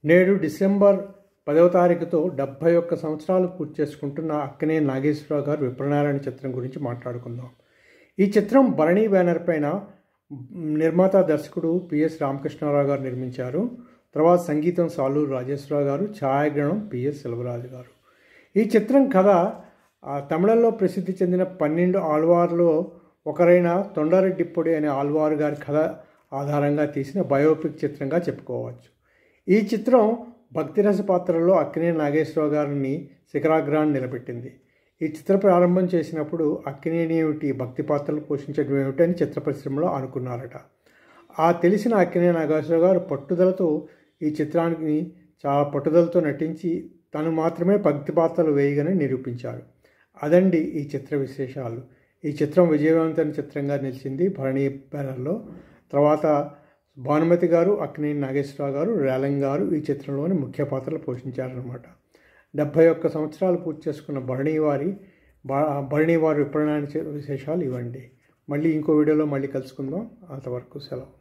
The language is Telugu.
నేడు డిసెంబర్ 10వ తారీఖుతో 71 సంవత్సరాలు పూర్తి చేసుకుంటున్న అక్కినేని నాగేశ్వరరావు గారు విప్రనారాయణ చిత్రం గురించి మాట్లాడుకుందాం. ఈ చిత్రం భరణి బ్యానర్ పైన నిర్మాత దర్శకుడు పిఎస్ రామకృష్ణారావు గారు నిర్మించారు. తర్వాత సంగీతం సాలూరు రాజేశ్వరరావు గారు, ఛాయాగ్రహణం పిఎస్ సెల్వరాజు గారు. ఈ చిత్రం కథ తమిళంలో ప్రసిద్ధి చెందిన 12 ఆళ్వార్లో ఒకరైన తొండారెడ్డిప్పొడి అనే ఆళ్వారు గారి కథ ఆధారంగా తీసిన బయోపిక్ చిత్రంగా చెప్పుకోవచ్చు. ఈ చిత్రం భక్తిరస పాత్రలో అక్కినేని నాగేశ్వరరావు గారిని శిఖరాగ్రాన్ని నిలబెట్టింది. ఈ చిత్ర ప్రారంభం చేసినప్పుడు అక్కినేని ఏమిటి, భక్తి పాత్రలు పోషించడం ఏమిటి అని చిత్ర పరిశ్రమలో అనుకున్నారట. ఆ తెలిసిన అక్కినేని నాగేశ్వరరావు గారు పట్టుదలతో ఈ చిత్రానికి చాలా పట్టుదలతో నటించి తను మాత్రమే భక్తి పాత్రలు వేయగలని నిరూపించారు. అదండి ఈ చిత్ర విశేషాలు. ఈ చిత్రం విజయవంతమైన చిత్రంగా నిలిచింది భరణి బ్యానర్లో. తర్వాత భానుమతి గారు, అక్కినేని నాగేశ్వరరావు గారు, రేలంగ్ గారు ఈ చిత్రంలోని ముఖ్య పాత్రలు పోషించారన్నమాట. 71 సంవత్సరాలు పూర్తి చేసుకున్న భరణి వారి విప్రనారాయణ విశేషాలు ఇవ్వండి. మళ్ళీ ఇంకో వీడియోలో మళ్ళీ కలుసుకుందాం. అంతవరకు సెలవు.